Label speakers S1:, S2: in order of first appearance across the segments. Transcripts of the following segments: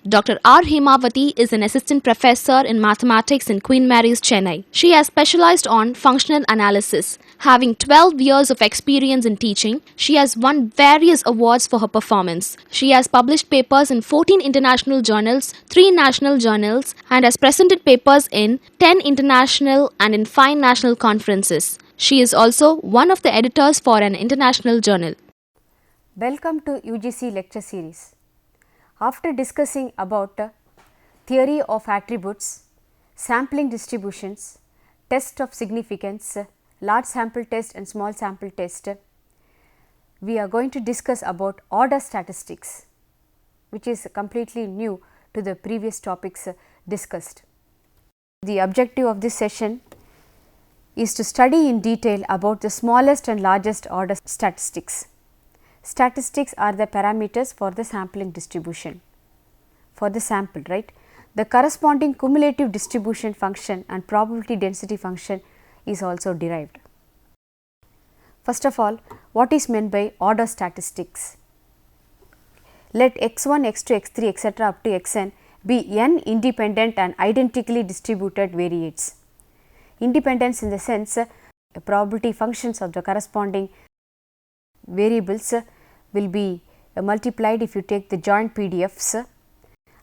S1: Dr. R. Hemavati is an assistant professor in mathematics in Queen Mary's, Chennai. She has specialized on functional analysis. Having 12 years of experience in teaching, she has won various awards for her performance. She has published papers in 14 international journals, 3 national journals, and has presented papers in 10 international and in 5 national conferences. She is also one of the editors for an international journal.
S2: Welcome to UGC lecture series. After discussing about theory of attributes, sampling distributions, test of significance, large sample test and small sample test, we are going to discuss about order statistics, which is completely new to the previous topics discussed. The objective of this session is to study in detail about the smallest and largest order statistics. Statistics are the parameters for the sampling distribution, for the sample, right. The corresponding cumulative distribution function and probability density function is also derived. First of all, what is meant by order statistics? Let x1, x2, x3 etc. up to xn be n independent and identically distributed variates. Independence in the sense probability functions of the corresponding variables will be multiplied if you take the joint PDFs,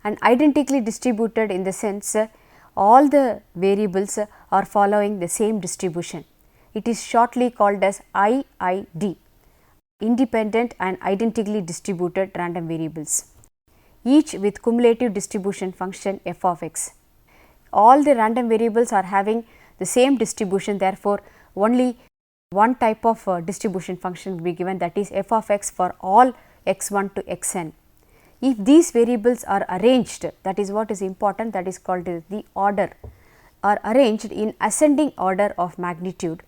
S2: and identically distributed in the sense all the variables are following the same distribution. It is shortly called as IID, independent and identically distributed random variables, each with cumulative distribution function f of x. All the random variables are having the same distribution, therefore, only one type of distribution function will be given, that is f of x for all x1 to xn. If these variables are arranged, that is what is important, that is called the order, are arranged in ascending order of magnitude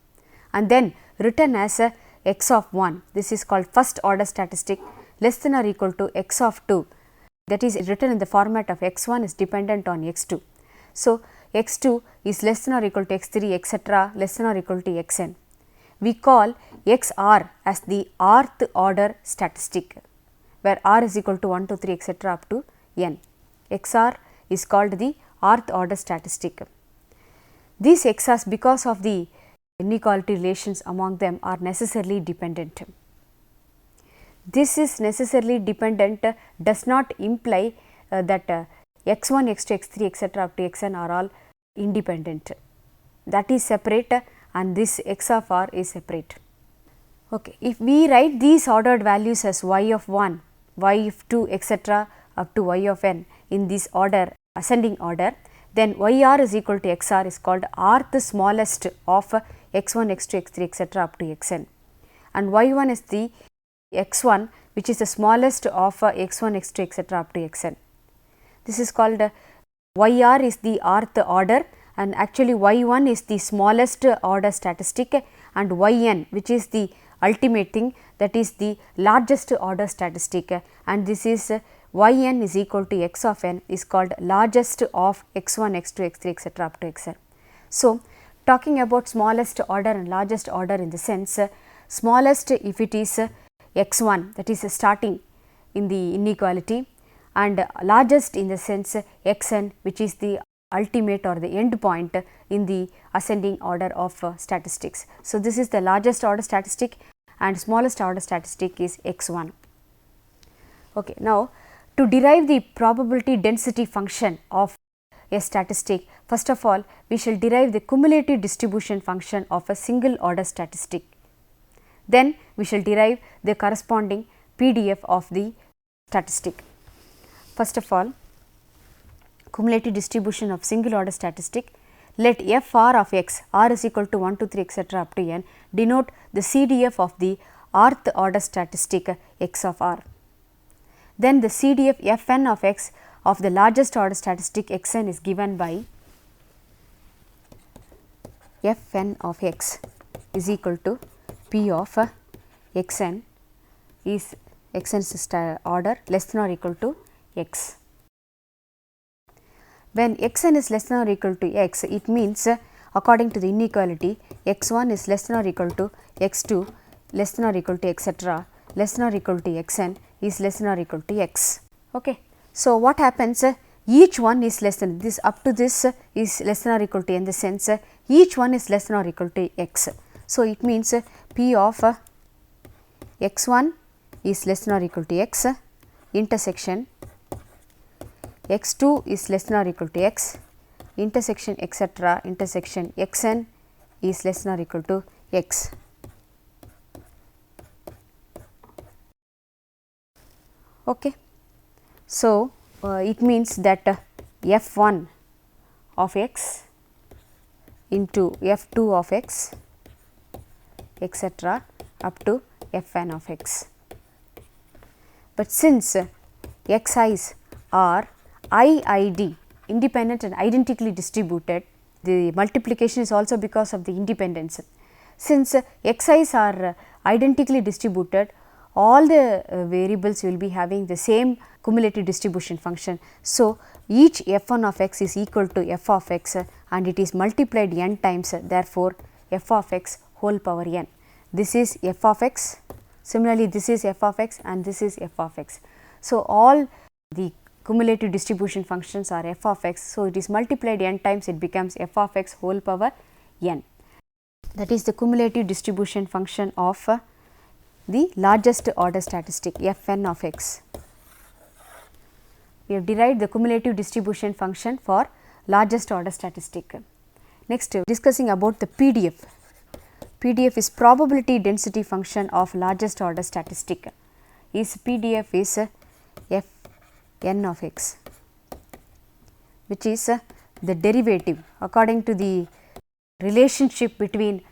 S2: and then written as a x of 1, this is called first order statistic, less than or equal to x of 2, that is written in the format of x1 is dependent on x2. So, x2 is less than or equal to x3 etc. less than or equal to xn. We call xr as the rth order statistic, where r is equal to 1, 2, 3 etc. up to n. xr is called the rth order statistic. These xr's, because of the inequality relations among them, are necessarily dependent. This is necessarily dependent does not imply that x1, x2, x3 etc. up to xn are all independent. That is separate and this x of r is separate. Okay. If we write these ordered values as y of 1, y of 2 etc. up to y of n in this order, ascending order, then yr is equal to xr is called rth smallest of x1, x2, x3 etc. up to xn, and y1 is the x1 which is the smallest of x1, x2 etc. up to xn. This is called yr is the rth order, and actually y1 is the smallest order statistic, and yn which is the ultimate thing, that is the largest order statistic, and this is yn is equal to x of n is called largest of x1, x2, x3 etc. up to xn. So, talking about smallest order and largest order in the sense, smallest if it is x1, that is starting in the inequality, and largest in the sense xn which is the ultimate or the end point in the ascending order of statistics. So, this is the largest order statistic and smallest order statistic is x1. Okay. Now, to derive the probability density function of a statistic, first of all we shall derive the cumulative distribution function of a single order statistic. Then we shall derive the corresponding PDF of the statistic. First of all, cumulative distribution of single order statistic, let f r of x, r is equal to 1, 2, 3 etc. up to n, denote the CDF of the rth order statistic x of r. Then the CDF fn of x of the largest order statistic xn is given by fn of x is equal to p of xn is xn's order less than or equal to x. when xn is less than or equal to x, it means according to the inequality x1 is less than or equal to x2 less than or equal to etc. less than or equal to xn is less than or equal to x. Okay. So, what happens, each one is less than this, up to this is less than or equal to, in the sense each one is less than or equal to x. So, it means p of x1 is less than or equal to x intersection x2 is less than or equal to x intersection etc. intersection xn is less than or equal to x. Okay. So, it means that f1 of x into f2 of x etc. up to fn of x. But since xi's are IID independent and identically distributed, the multiplication is also because of the independence. Since xi's are identically distributed, all the variables will be having the same cumulative distribution function. So, each f1 of x is equal to f of x and it is multiplied n times, therefore, f of x whole power n. This is f of x, similarly this is f of x and this is f of x. So, all the cumulative distribution functions are f of x. So, it is multiplied n times, it becomes f of x whole power n. That is the cumulative distribution function of the largest order statistic fn of x. We have derived the cumulative distribution function for largest order statistic. Next, discussing about the PDF. PDF is probability density function of largest order statistic. Is PDF is fn of x, which is the derivative according to the relationship between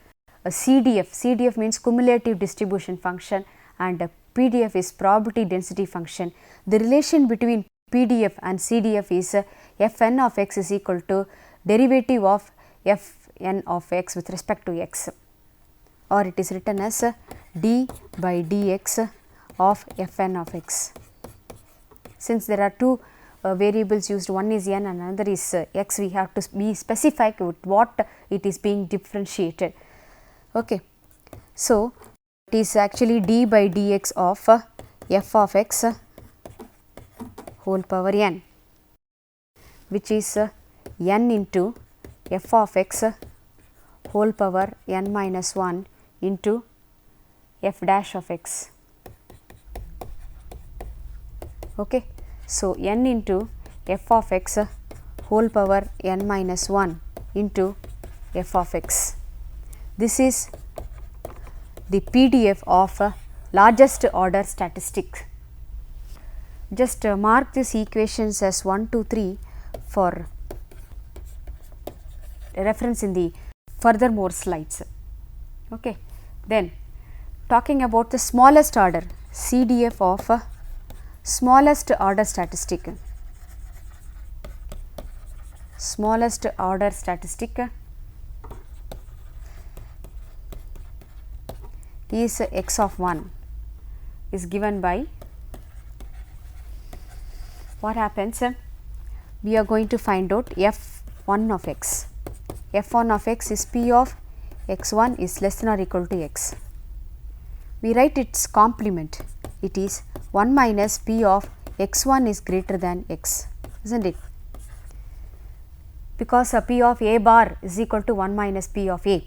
S2: a CDF. CDF means cumulative distribution function and PDF is probability density function. The relation between PDF and CDF is fn of x is equal to derivative of fn of x with respect to x, or it is written as d by dx of fn of x. Since there are two variables used, one is n and another is x, we have to be specific with what it is being differentiated. Okay. So, it is actually d by dx of f of x whole power n, which is n into f of x whole power n minus 1 into f dash of x. Okay. So, n into f of x whole power n minus 1 into f of x. This is the PDF of largest order statistics. Just mark these equations as 1, 2, 3 for reference in the furthermore slides. Okay. Then talking about the smallest order, CDF of smallest order statistic. Smallest order statistic is x of 1 is given by, what happens, we are going to find out f1 of x. f1 of x is p of x1 is less than or equal to x. We write its complement, it is 1 minus p of x1 is greater than x, isn't it? Because p of a bar is equal to 1 minus p of a.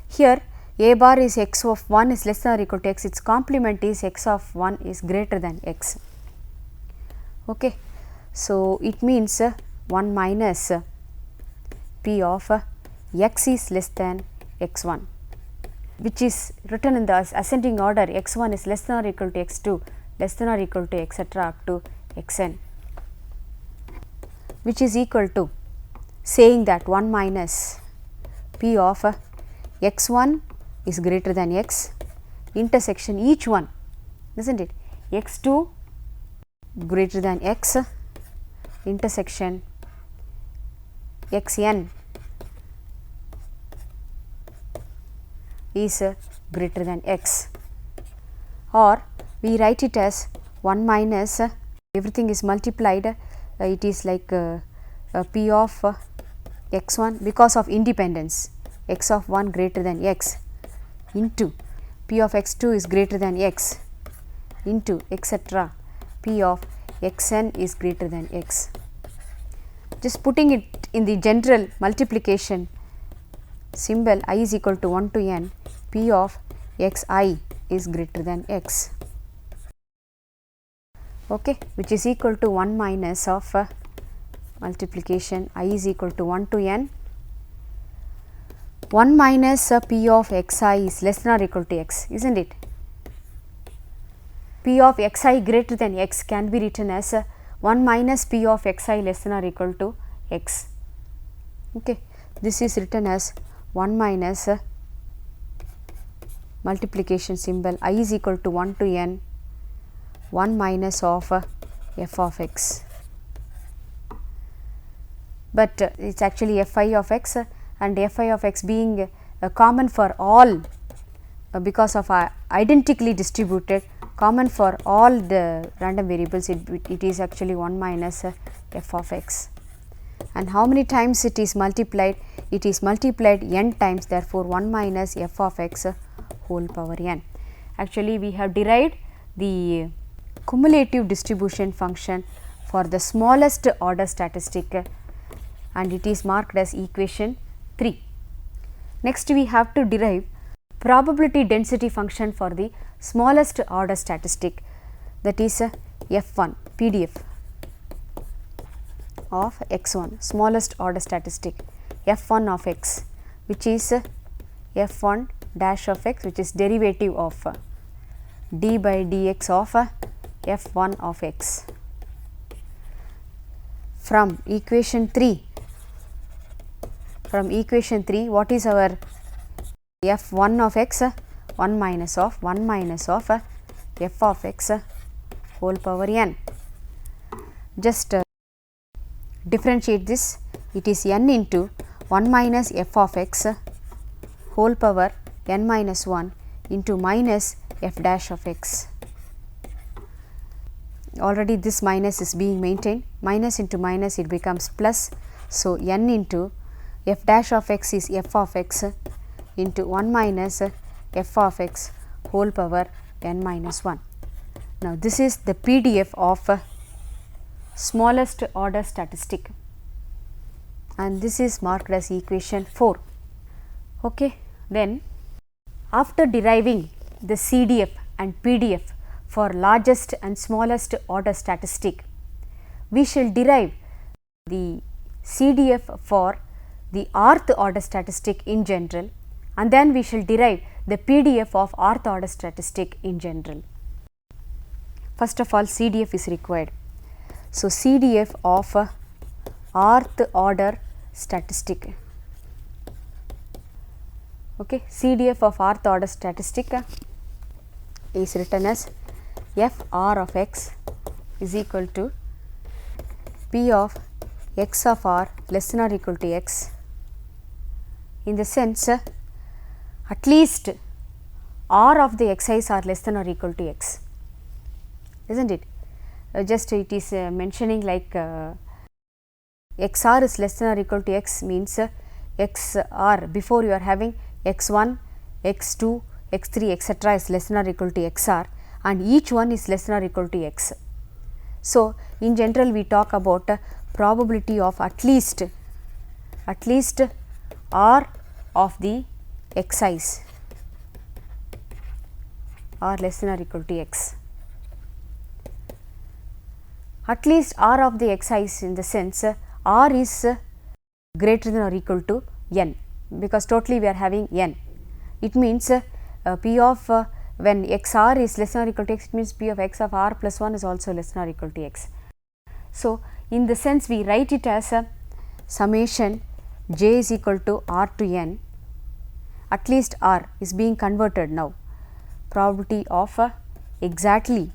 S2: Here a bar is x of 1 is less than or equal to x, its complement is x of 1 is greater than x. Okay. So, it means 1 minus p of x is less than x1, which is written in the ascending order, x1 is less than or equal to x2, less than or equal to etc. up to xn, which is equal to saying that 1 minus p of x1 is greater than x intersection each one, isn't it, x2 greater than x intersection xn is greater than x, or we write it as 1 minus everything is multiplied, it is like P of x1 because of independence, x of 1 greater than x, into P of x2 is greater than x, into etc. P of xn is greater than x. Just putting it in the general multiplication symbol, I is equal to 1 to n, P of xi is greater than x, okay, which is equal to 1 minus of multiplication I is equal to 1 to n, 1 minus P of xi is less than or equal to x, is not it? P of xi greater than x can be written as 1 minus P of xi less than or equal to x. Okay. This is written as 1 minus multiplication symbol I is equal to 1 to n, 1 minus of f of x, but it is actually fi of x, and fi of x being common for all because of identically distributed, common for all the random variables, it is actually 1 minus f of x. And how many times it is multiplied? It is multiplied n times, therefore 1 minus f of x whole power n. Actually we have derived the cumulative distribution function for the smallest order statistic, and it is marked as equation 3. Next we have to derive probability density function for the smallest order statistic, that is f1 PDF of x1, smallest order statistic f1 of x, which is f1 dash of x, which is derivative of d by dx of f1 of x. From equation 3, what is our f1 of x? 1 minus of f of x whole power n. Just differentiate this, it is n into 1 minus f of x whole power n minus 1 into minus f dash of x. Already this minus is being maintained, minus into minus it becomes plus. So, n into f dash of x is f of x into 1 minus f of x whole power n minus 1. Now, this is the PDF of smallest order statistic, and this is marked as equation 4. Okay. Then after deriving the CDF and PDF for largest and smallest order statistic, we shall derive the CDF for the rth order statistic in general, and then we shall derive the PDF of rth order statistic in general. First of all, CDF is required. So, CDF of rth order statistic. Okay, CDF of rth order statistic is written as FR of x is equal to P of x of r less than or equal to x, in the sense at least r of the xi's are less than or equal to x, is not it? Just it is mentioning like xr is less than or equal to x means xr before you are having x1, x2, x3 etc. is less than or equal to xr, and each one is less than or equal to x. So, in general we talk about probability of at least r of the xi's are less than or equal to x. At least r of the xi's in the sense r is greater than or equal to n, because totally we are having n. It means P of when xr is less than or equal to x, it means P of x of r plus 1 is also less than or equal to x. So, in the sense we write it as a summation j is equal to r to n, at least r is being converted now, probability of exactly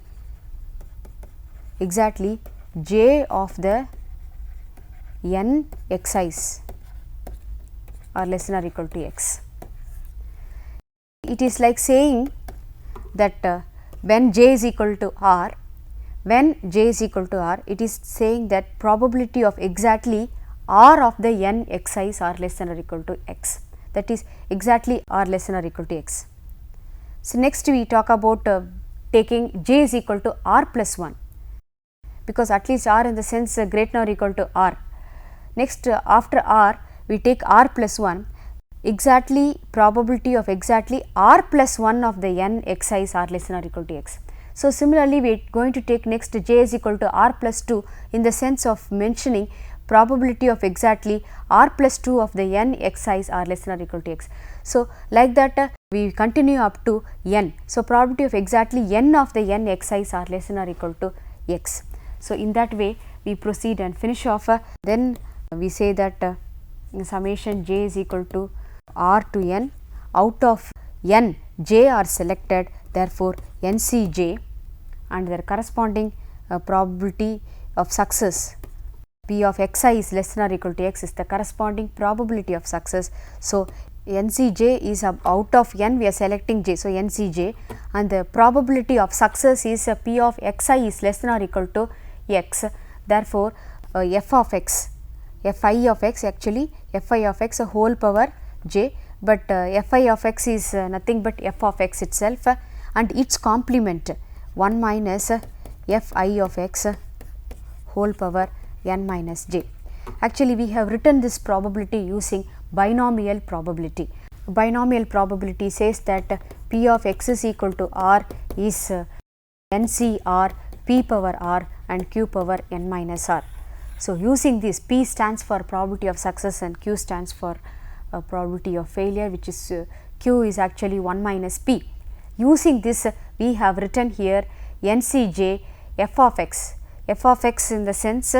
S2: j of the n xi's are less than or equal to x. It is like saying that when j is equal to r, it is saying that probability of exactly r of the n xi's are less than or equal to x, that is exactly r less than or equal to x. So, next we talk about taking j is equal to r plus 1, because at least r in the sense greater than or equal to r. Next after r we take r plus 1, exactly probability of exactly r plus 1 of the n xi's are less than or equal to x. So, similarly we are going to take next j is equal to r plus 2 in the sense of mentioning probability of exactly r plus 2 of the n xi's are less than or equal to x. So, like that we continue up to n. So, probability of exactly n of the n xi's are less than or equal to x. So, in that way we proceed and finish off. Then we say that summation j is equal to r to n, out of n j are selected, therefore NCJ, and their corresponding probability of success p of xi is less than or equal to x is the corresponding probability of success. So, NCJ is out of n we are selecting j. So, NCJ, and the probability of success is p of xi is less than or equal to x, therefore f of x, fi of x, actually fi of x whole power j, but fi of x is nothing but f of x itself, and its complement 1 minus fi of x whole power n minus j. Actually we have written this probability using binomial probability. Binomial probability says that p of x is equal to r is NCR p power r and q power n minus r. So, using this, p stands for probability of success and q stands for probability of failure, which is q is actually 1 minus p. Using this we have written here NCJ f of x in the sense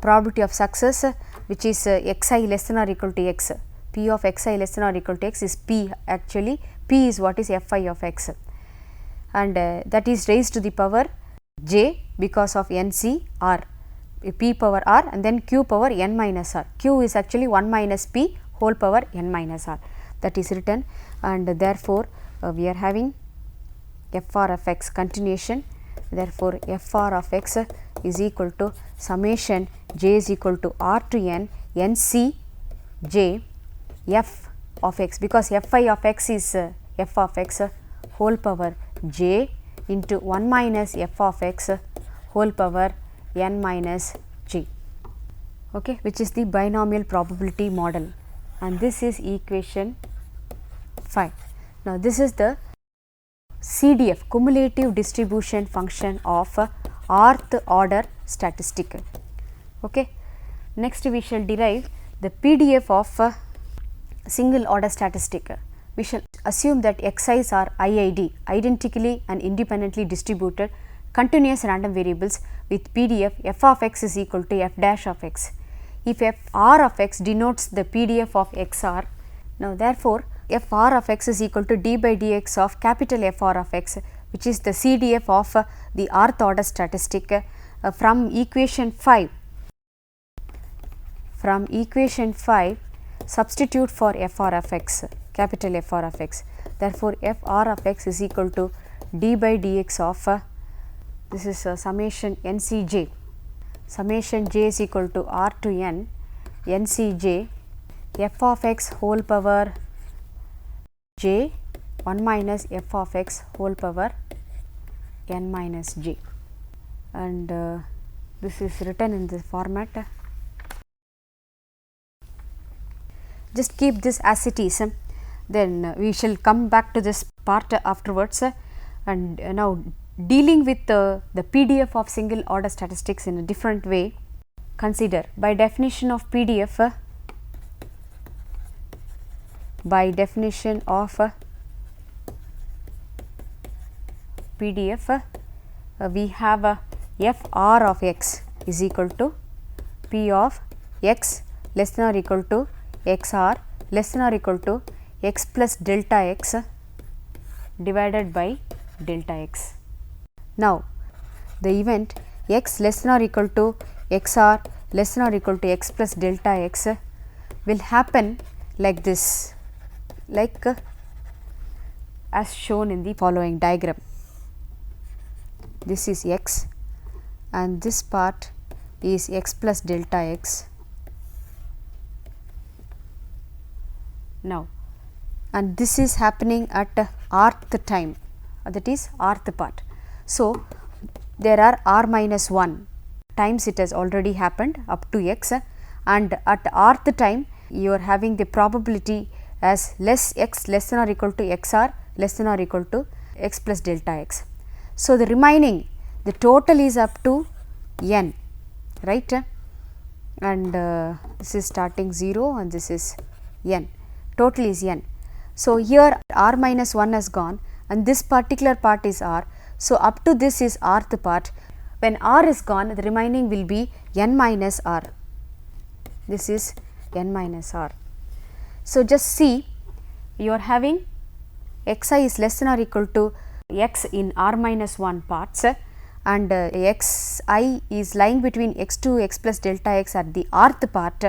S2: probability of success, which is xi less than or equal to x, p of xi less than or equal to x is p, actually p is what is fi of x, and that is raised to the power j because of NCR p power r, and then q power n minus r. Q is actually 1 minus p whole power n minus r, that is written, and therefore we are having fr of x continuation. Therefore, fr of x is equal to summation j is equal to r to n nc j f of x, because fi of x is f of x whole power j into 1 minus f of x whole power n minus g, okay, which is the binomial probability model, and this is equation 5. Now, this is the CDF, cumulative distribution function of rth order statistical. Okay. Next we shall derive the PDF of single order statistic. We shall assume that xi's are IID, identically and independently distributed continuous random variables with PDF f of x is equal to f dash of x. If f r of x denotes the PDF of xr, now therefore f r of x is equal to d by dx of capital F r of x, which is the CDF of the rth order statistic from equation 5. From equation 5, substitute for f r of x, capital F r of x. Therefore, f r of x is equal to d by dx of this is summation NCJ. Summation j is equal to r to n NCJ f of x whole power j 1 minus f of x whole power n minus j, and this is written in this format. Just keep this as it is, then we shall come back to this part afterwards, and now dealing with the PDF of single order statistics in a different way. Consider by definition of PDF, we have f r of x is equal to p of x less than or equal to x r less than or equal to x plus delta x divided by delta x. Now, the event x less than or equal to x r less than or equal to x plus delta x will happen like this, like as shown in the following diagram. This is x and this part is x plus delta x, now, and this is happening at rth time, that is rth part. So, there are r minus 1 times it has already happened up to x, and at rth time you are having the probability as less x less than or equal to x r less than or equal to x plus delta x. So, the remaining, the total is up to n, right, and this is starting 0 and this is n, total is n. So, here r minus 1 has gone and this particular part is r. So, up to this is rth part. When r is gone, the remaining will be n minus r, this is n minus r. So, just see, you are having x I is less than or equal to x in r minus 1 parts, and x I is lying between x 2 x plus delta x at the rth part,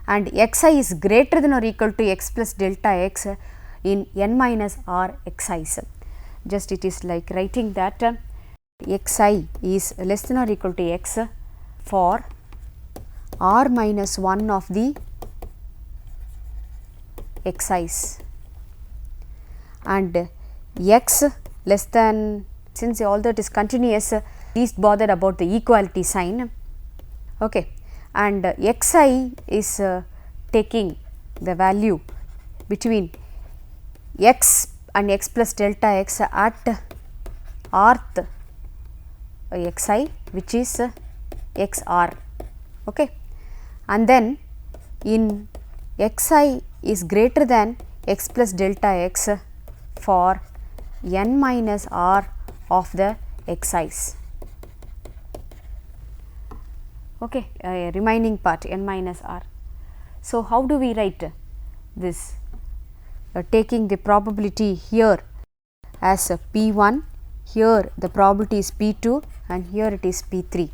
S2: and x I is greater than or equal to x plus delta x in n minus r x i's. Just it is like writing that x I is less than or equal to x for r minus 1 of the x i's, and x less than, since all that is continuous, least bothered about the equality sign, okay, and x I is taking the value between x and x plus delta x at rth x I, which is x r, okay, and then in x I is greater than x plus delta x for n minus r of the x i's, okay, remaining part n minus r. So, how do we write this? Taking the probability here as p 1, here the probability is p 2 and here it is p 3.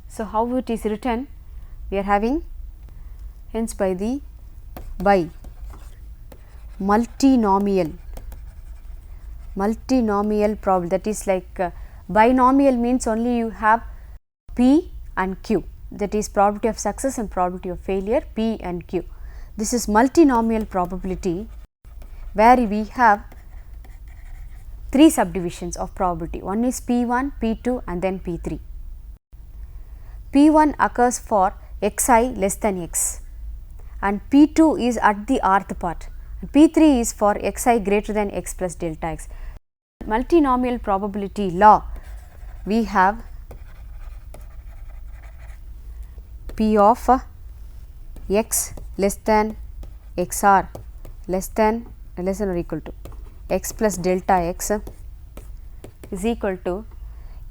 S2: So, how it is written? We are having, hence by multinomial probability, that is like binomial means only you have p and q, that is probability of success and probability of failure, p and q. This is multinomial probability where we have 3 subdivisions of probability. One is p 1, p 2 and then p 3. p 1 occurs for x I less than x, and p 2 is at the rth part, and p 3 is for x I greater than x plus delta x. Multinomial probability law, we have p of x less than x r less than or equal to x plus delta x is equal to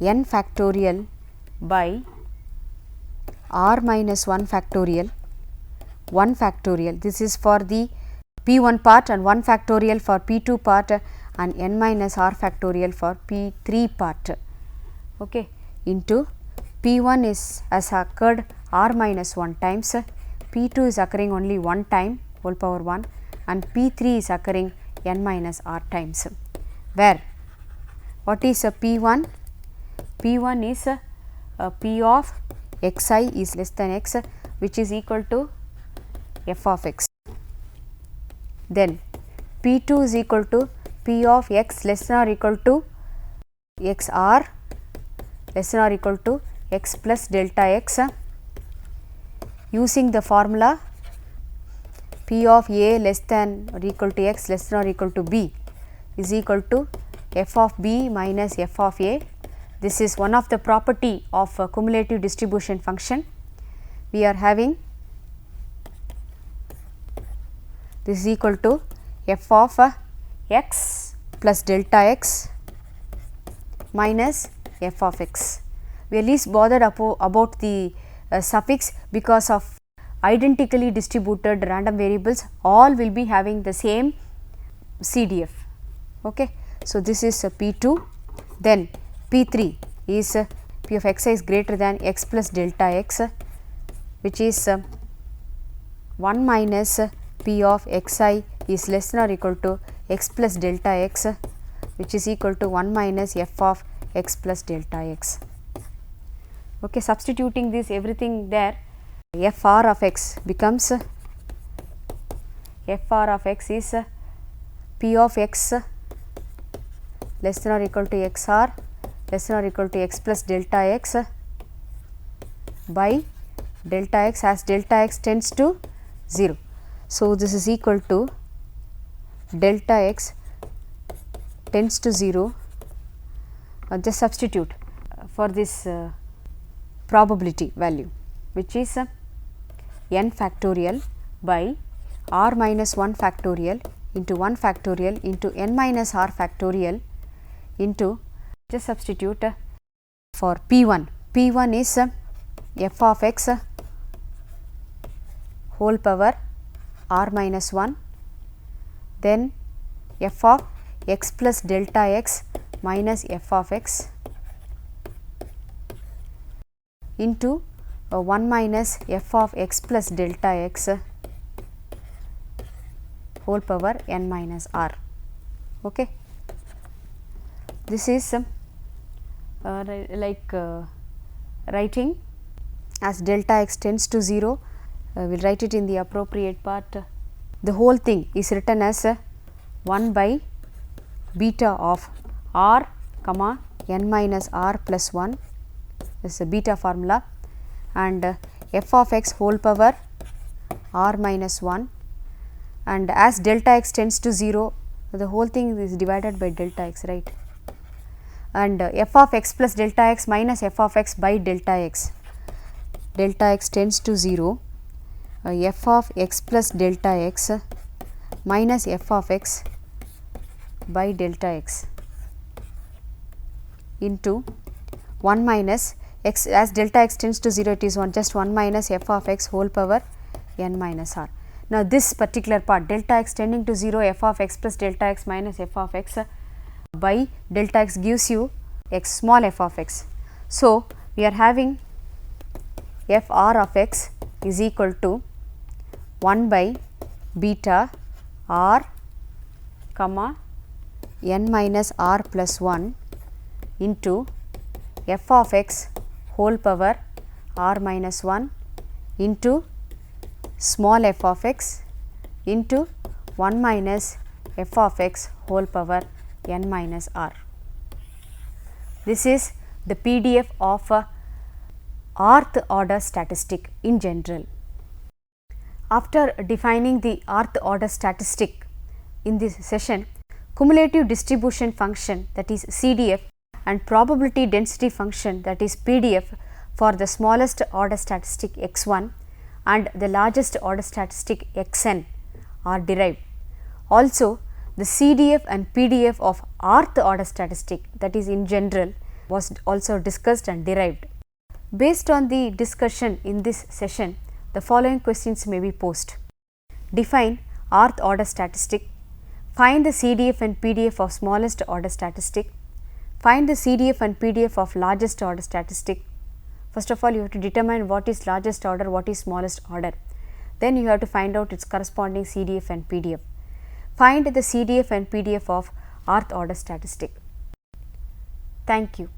S2: n factorial by r minus 1 factorial, 1 factorial, this is for the p 1 part, and 1 factorial for p 2 part, and n minus r factorial for p 3 part, okay, into p 1 is as occurred r minus 1 times, p 2 is occurring only 1 time whole power 1, and p 3 is occurring n minus r times, where what is a p 1? p 1 is p of x I is less than x, which is equal to f of x. Then p 2 is equal to p of x less than or equal to x r less than or equal to x plus delta x, using the formula p of a less than or equal to x less than or equal to b is equal to f of b minus f of a. This is one of the property of a cumulative distribution function. We are having this is equal to f of x plus delta x minus f of x. We are least bothered about the suffix, because of identically distributed random variables, all will be having the same CDF. Okay. So, this is p 2, then p 3 is p of x I is greater than x plus delta x, which is 1 minus p of x I is less than or equal to x plus delta x, which is equal to 1 minus f of x plus delta x. Okay, substituting this everything there, f r of x becomes f r of x is p of x less than or equal to x r less than or equal to x plus delta x by delta x as delta x tends to 0. So, this is equal to delta x tends to 0, just substitute for this probability value, which is n factorial by r minus 1 factorial into 1 factorial into n minus r factorial into, just substitute for p1. p1 is f of x whole power r minus 1, then f of x plus delta x minus f of x into 1 minus f of x plus delta x whole power n minus r. Okay. This is writing as delta x tends to 0, we will write it in the appropriate part. The whole thing is written as 1 by beta of r comma n minus r plus 1, this is a beta formula, and f of x whole power r minus 1, and as delta x tends to 0, the whole thing is divided by delta x, right, and f of x plus delta x minus f of x by delta x. Delta x tends to 0, f of x plus delta x minus f of x by delta x into 1 minus x, as delta x tends to 0, it is just 1 minus f of x whole power n minus r. Now, this particular part delta x tending to 0, f of x plus delta x minus f of x by delta x gives you x small f of x. So, we are having f r of x is equal to 1 by beta r comma n minus r plus 1 into f of x whole power r minus 1 into small f of x into 1 minus f of x whole power n minus r. This is the PDF of rth order statistic in general. After defining the rth order statistic in this session, cumulative distribution function, that is CDF, and probability density function, that is PDF, for the smallest order statistic x1 and the largest order statistic xn are derived. Also, the CDF and PDF of rth order statistic, that is in general, was also discussed and derived. Based on the discussion in this session, the following questions may be posed. Define rth order statistic. Find the CDF and PDF of smallest order statistic. Find the CDF and PDF of largest order statistic. First of all, you have to determine what is largest order, what is smallest order. Then you have to find out its corresponding CDF and PDF. Find the CDF and PDF of rth order statistic. Thank you.